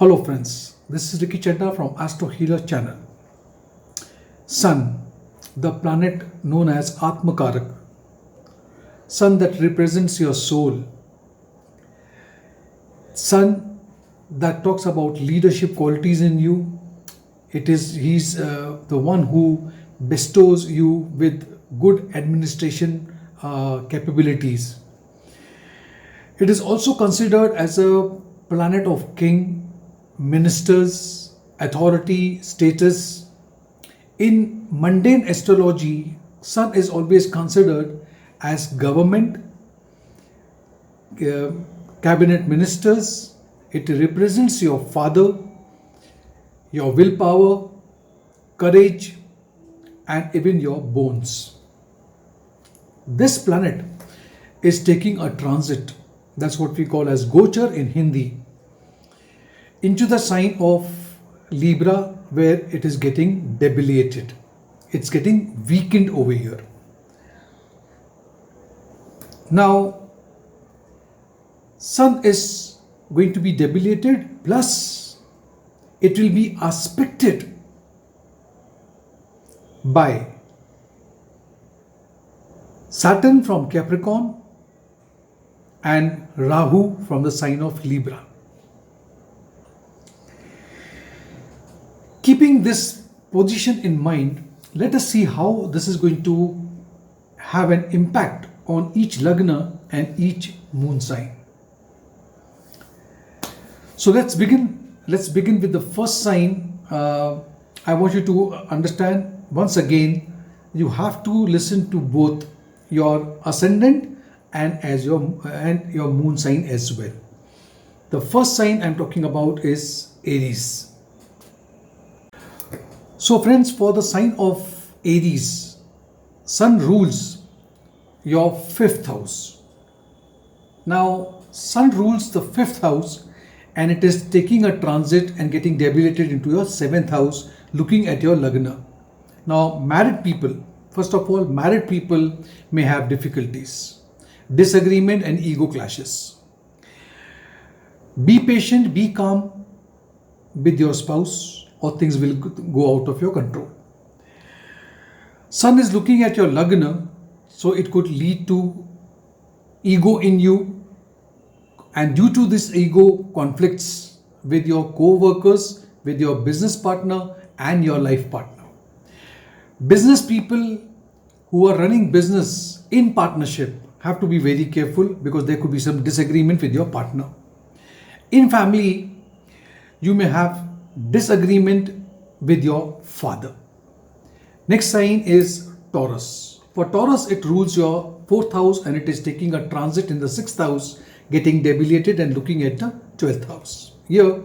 Hello friends, this is Ricky Chadha from Astro Healer channel. Sun, the planet known as Atmakarak, Sun that represents your soul, Sun that talks about leadership qualities in you. He's the one who bestows you with good administration capabilities. It is also considered as a planet of king, ministers, authority, status. In mundane astrology, Sun is always considered as government, cabinet ministers. It represents your father, your willpower, courage, and even your bones. This planet is taking a transit, that's what we call as Gochar in Hindi, into the sign of Libra, where it is getting debilitated. It's getting weakened over here. Now, Sun is going to be debilitated, plus it will be aspected by Saturn from Capricorn and Rahu from the sign of Libra. Keeping this position in mind, let us see how this is going to have an impact on each Lagna and each moon sign. So let's begin with the first sign. I want you to understand once again, you have to listen to both your ascendant and your moon sign as well. The first sign I'm talking about is Aries. So friends, for the sign of Aries, Sun rules your 5th house. Now, Sun rules the 5th house and it is taking a transit and getting debilitated into your 7th house, looking at your Lagna. Now, married people, first of all, married people may have difficulties, disagreement and ego clashes. Be patient, be calm with your spouse, or things will go out of your control. Sun is looking at your Lagna, so it could lead to ego in you, and due to this ego, conflicts with your co-workers, with your business partner and your life partner. Business people who are running business in partnership have to be very careful because there could be some disagreement with your partner. In family, you may have disagreement with your father. Next sign is Taurus. For Taurus, it rules your 4th house and it is taking a transit in the 6th house, getting debilitated and looking at the 12th house. Here,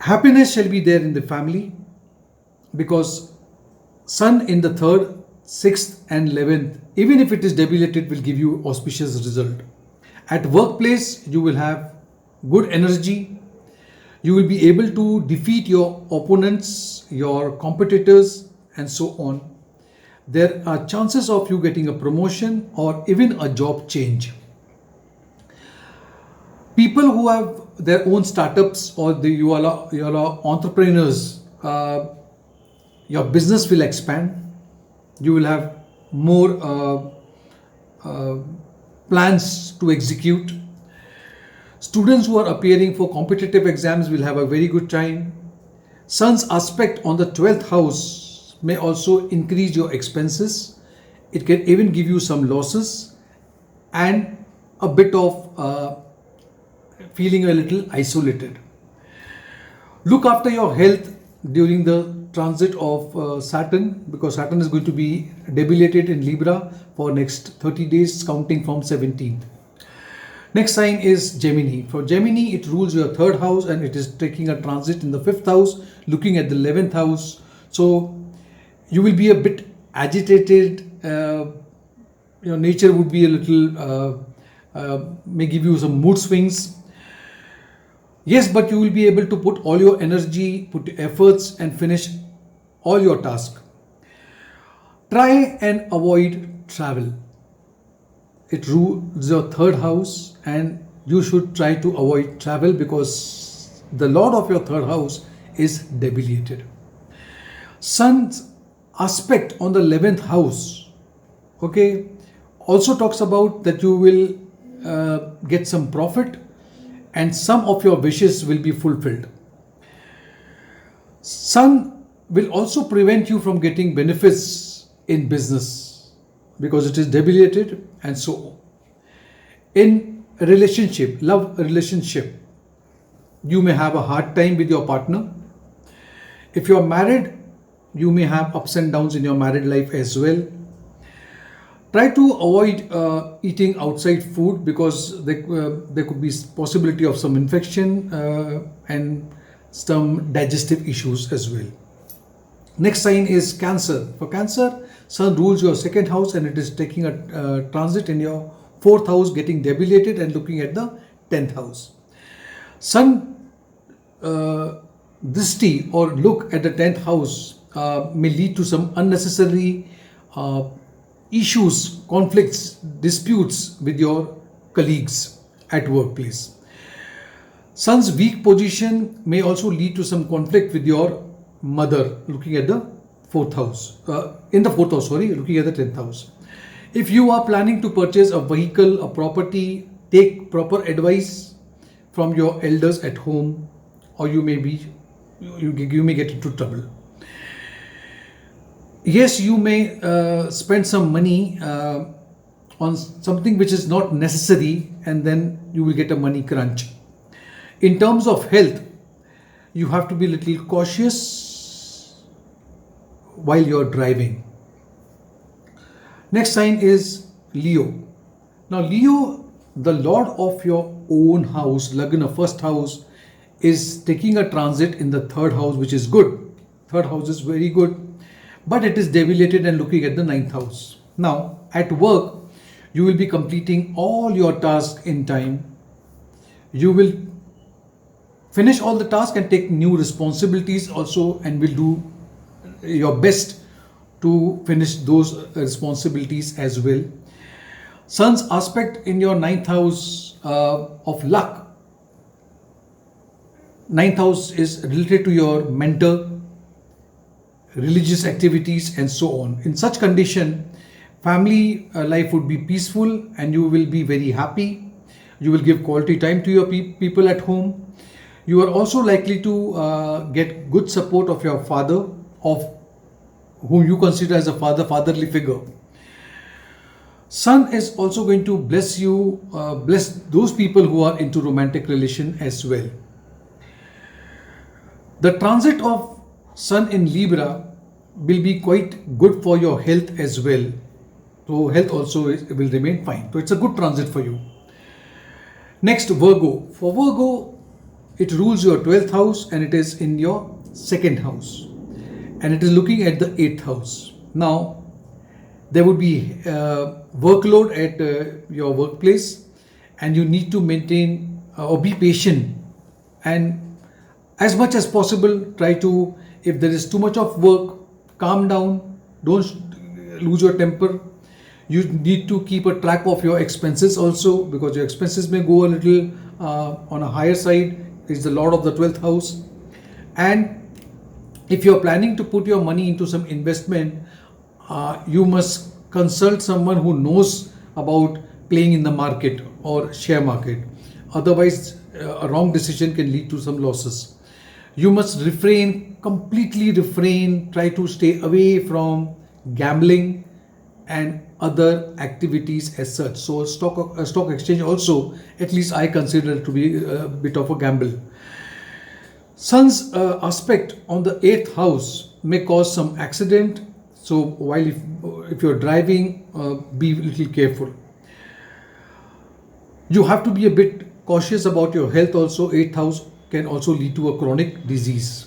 happiness shall be there in the family because Sun in the 3rd, 6th and 11th, even if it is debilitated, will give you auspicious result. At workplace, you will have good energy. You will be able to defeat your opponents, your competitors, and so on. There are chances of you getting a promotion or even a job change. People who have their own startups or you are entrepreneurs, your business will expand. You will have more plans to execute. Students who are appearing for competitive exams will have a very good time. Sun's aspect on the 12th house may also increase your expenses. It can even give you some losses and a bit of feeling a little isolated. Look after your health during the transit of Saturn, because Saturn is going to be debilitated in Libra for next 30 days counting from 17th. Next sign is Gemini. For Gemini, it rules your 3rd house and it is taking a transit in the 5th house, looking at the 11th house. So you will be a bit agitated. Your nature would be a little, may give you some mood swings. Yes, but you will be able to put all your energy, put efforts and finish all your tasks. Try and avoid travel. It rules your 3rd house and you should try to avoid travel because the Lord of your third house is debilitated. Sun's aspect on the 11th house, okay, also talks about that you will get some profit and some of your wishes will be fulfilled. Sun will also prevent you from getting benefits in business because it is debilitated and so on. In a relationship, love relationship, you may have a hard time with your partner. If you are married, you may have ups and downs in your married life as well. Try to avoid eating outside food because there could be possibility of some infection and some digestive issues as well. Next sign is Cancer. For Cancer, Sun rules your second house and it is taking a transit in your fourth house, getting debilitated and looking at the 10th house. Sun Drishti or look at the 10th house may lead to some unnecessary issues, conflicts, disputes with your colleagues at workplace. Sun's weak position may also lead to some conflict with your mother, looking at the fourth house, looking at the 10th house. If you are planning to purchase a vehicle, a property, take proper advice from your elders at home, or you may get into trouble. Yes, you may spend some money on something which is not necessary and then you will get a money crunch. In terms of health, you have to be a little cautious while you're driving. Next sign is Leo. Now Leo, the Lord of your own house, Lagna, first house, is taking a transit in the third house, which is good. Third house is very good, but it is debilitated and looking at the 9th house. Now at work, you will be completing all your tasks in time. You will finish all the tasks and take new responsibilities also, and will do your best to finish those responsibilities as well. Sun's aspect in your 9th house of luck. 9th house is related to your mentor, religious activities and so on. In such condition, family life would be peaceful and you will be very happy. You will give quality time to your people at home. You are also likely to get good support of your father, of whom you consider as a fatherly figure. Sun is also going to bless you, bless those people who are into romantic relation as well. The transit of Sun in Libra will be quite good for your health as well. So health also will remain fine. So it's a good transit for you. Next, Virgo. For Virgo, it rules your 12th house and it is in your second house. And it is looking at the 8th house. Now, there would be workload at your workplace and you need to maintain or be patient, and as much as possible try to, if there is too much of work, calm down, don't lose your temper. You need to keep a track of your expenses also, because your expenses may go a little on a higher side. It's the Lord of the 12th house. And if you're planning to put your money into some investment, you must consult someone who knows about playing in the market or share market. Otherwise, a wrong decision can lead to some losses. You must completely refrain, try to stay away from gambling and other activities as such. So stock exchange also, at least I consider to be a bit of a gamble. Sun's aspect on the 8th house may cause some accident. So while if you're driving, be a little careful. You have to be a bit cautious about your health also. 8th house can also lead to a chronic disease.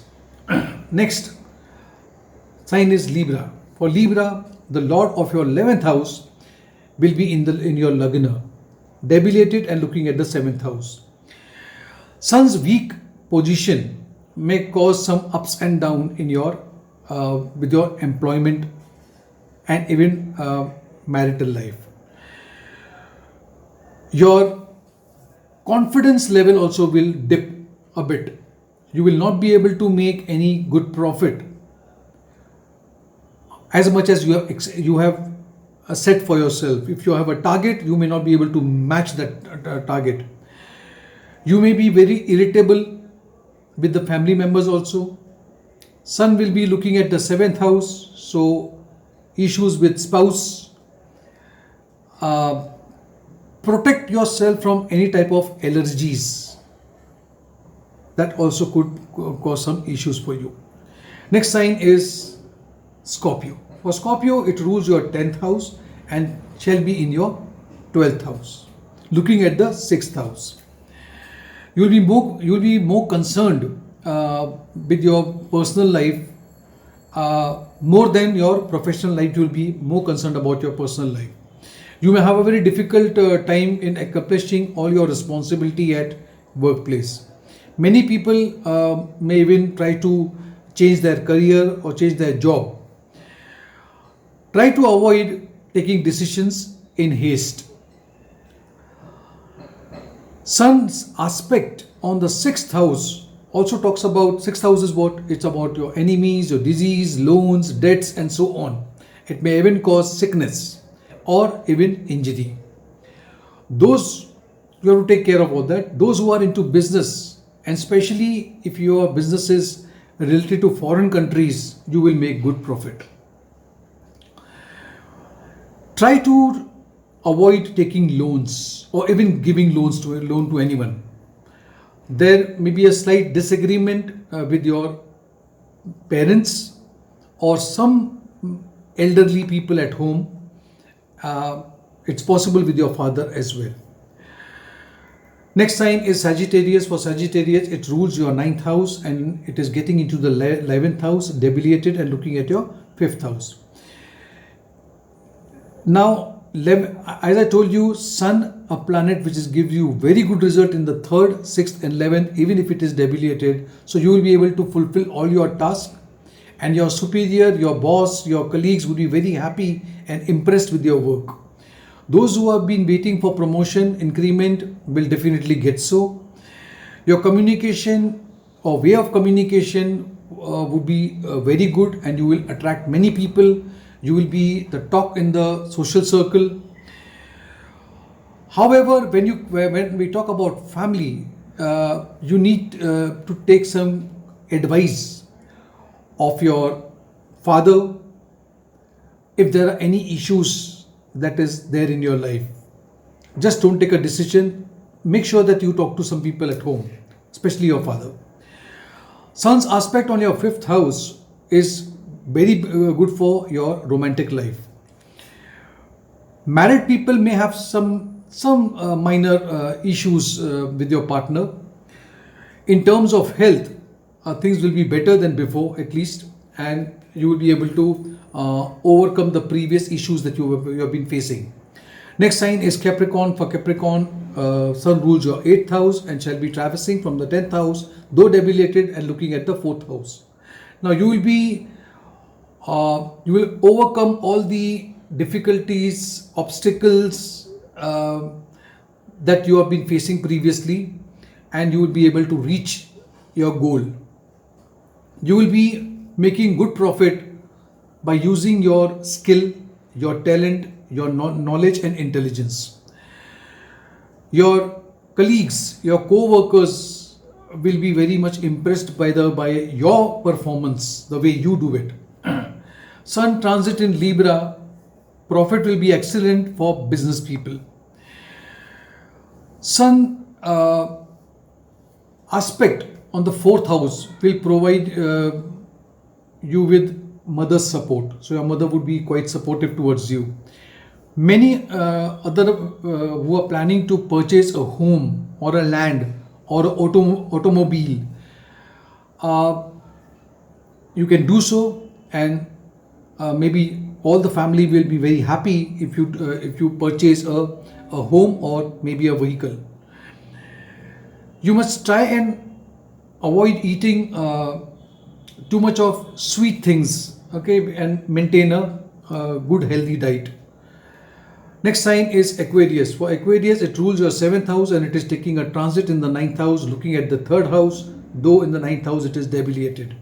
Next sign is Libra. For Libra, the Lord of your 11th house will be in your Lagna, debilitated and looking at the 7th house. Sun's weak position may cause some ups and downs in your with your employment and even marital life. Your confidence level also will dip a bit. You will not be able to make any good profit as much as you have set for yourself. If you have a target, you may not be able to match that target. You may be very irritable with the family members also. Sun will be looking at the 7th house, so issues with spouse. Protect yourself from any type of allergies. That also could cause some issues for you. Next sign is Scorpio. For Scorpio, it rules your 10th house and shall be in your 12th house. Looking at the 6th house, you will be more concerned with your personal life more than your professional life. You will be more concerned about your personal life. You may have a very difficult time in accomplishing all your responsibility at workplace. Many people may even try to change their career or change their job. Try to avoid taking decisions in haste. Sun's aspect on the 6th house also talks about, 6th house is what? It's about your enemies, your disease, loans, debts and so on. It may even cause sickness or even injury. Those, you have to take care of all that. Those who are into business, and especially if your business is related to foreign countries, you will make good profit. Try to avoid taking loans or even giving loan to anyone. There may be a slight disagreement with your parents or some elderly people at home. It's possible with your father as well. Next sign is Sagittarius. For Sagittarius, it rules your 9th house and it is getting into the 11th house, debilitated, and looking at your 5th house. Now, as I told you, Sun, a planet which gives you very good result in the 3rd, 6th and 11th, even if it is debilitated. So you will be able to fulfill all your tasks, and your superior, your boss, your colleagues will be very happy and impressed with your work. Those who have been waiting for promotion, increment will definitely get so. Your communication or way of communication would be very good, and you will attract many people. You will be the talk in the social circle. However, when we talk about family, you need to take some advice of your father if there are any issues that is there in your life. Just don't take a decision. Make sure that you talk to some people at home, especially your father. Sun's aspect on your 5th house is very good for your romantic life. Married people may have some minor issues with your partner. In terms of health, things will be better than before at least, and you will be able to overcome the previous issues that you have been facing. Next sign is Capricorn. For Capricorn, Sun rules your 8th house and shall be traversing from the 10th house, though debilitated, and looking at the 4th house. Now you will overcome all the difficulties, obstacles that you have been facing previously, and you will be able to reach your goal. You will be making good profit by using your skill, your talent, your knowledge and intelligence. Your colleagues, your co-workers will be very much impressed by your performance, the way you do it. Sun transit in Libra, profit will be excellent for business people. Sun aspect on the 4th house will provide you with mother's support. So your mother would be quite supportive towards you. Many other who are planning to purchase a home or a land or an automobile, you can do so, and maybe all the family will be very happy if you purchase a home or maybe a vehicle. You must try and avoid eating too much of sweet things, okay, and maintain a good healthy diet. Next sign is Aquarius. For Aquarius, it rules your 7th house and it is taking a transit in the 9th house, looking at the 3rd house, though in the 9th house it is debilitated.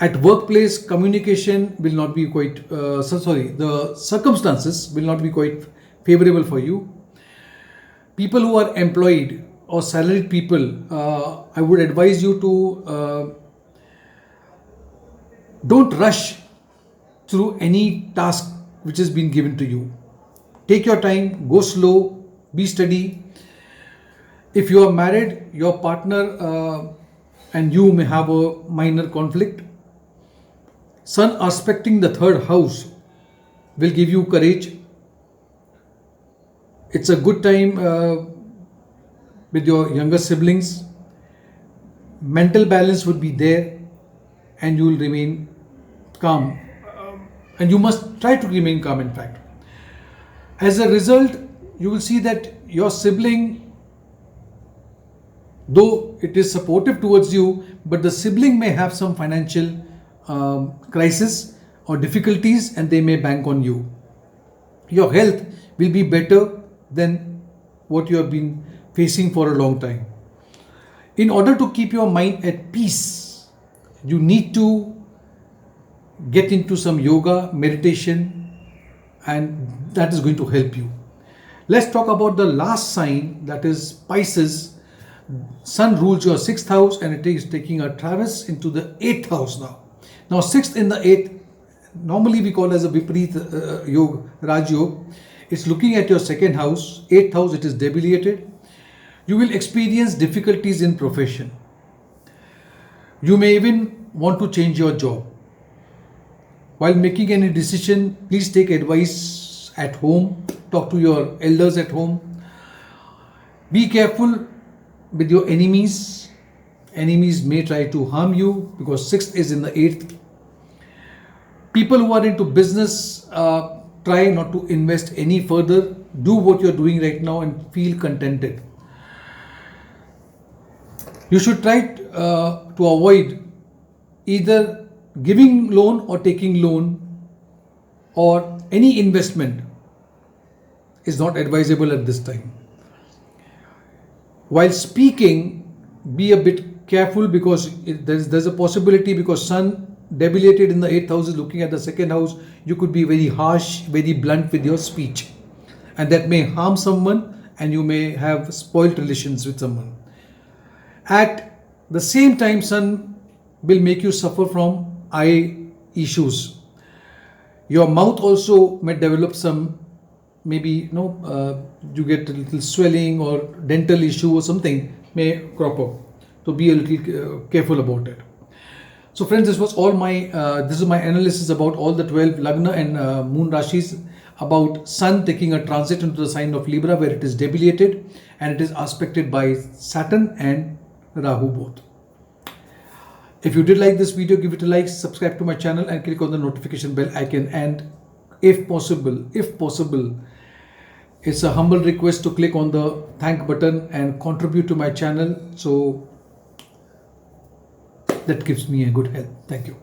At workplace, communication will not be quite, the circumstances will not be quite favorable for you. People who are employed or salaried people, I would advise you to don't rush through any task which has been given to you. Take your time, go slow, be steady. If you are married, your partner and you may have a minor conflict. Sun aspecting the 3rd house will give you courage. It's a good time with your younger siblings. Mental balance would be there and you will remain calm. And you must try to remain calm, in fact. As a result, you will see that your sibling, though it is supportive towards you, but the sibling may have some financial crisis or difficulties and they may bank on you. Your health will be better than what you have been facing for a long time. In order to keep your mind at peace, you need to get into some yoga, meditation, and that is going to help you. Let's talk about the last sign, that is Pisces. Sun rules your 6th house and it is taking a traverse into the 8th house now. Now 6th in the 8th, normally we call as a Viparit Yoga, Raj Yoga. It's looking at your 2nd house, 8th house, it is debilitated. You will experience difficulties in profession. You may even want to change your job. While making any decision, please take advice at home, talk to your elders at home. Be careful with your enemies. Enemies may try to harm you because 6th is in the 8th. People who are into business, try not to invest any further. Do what you're doing right now and feel contented. You should try to avoid either giving loan or taking loan, or any investment is not advisable at this time. While speaking, be a bit careful because there's a possibility, because Sun debilitated in the 8th house is looking at the 2nd house, you could be very harsh, very blunt with your speech, and that may harm someone and you may have spoiled relations with someone. At the same time, Sun will make you suffer from eye issues. Your mouth also may develop some, maybe you get a little swelling or dental issue or something may crop up. So be a little careful about it. So friends, this was all my this is my analysis about all the 12 Lagna and Moon Rashis, about Sun taking a transit into the sign of Libra where it is debilitated and it is aspected by Saturn and Rahu both. If you did like this video, give it a like, subscribe to my channel and click on the notification bell icon, and if possible, it's a humble request to click on the thank button and contribute to my channel, so that gives me a good help. Thank you.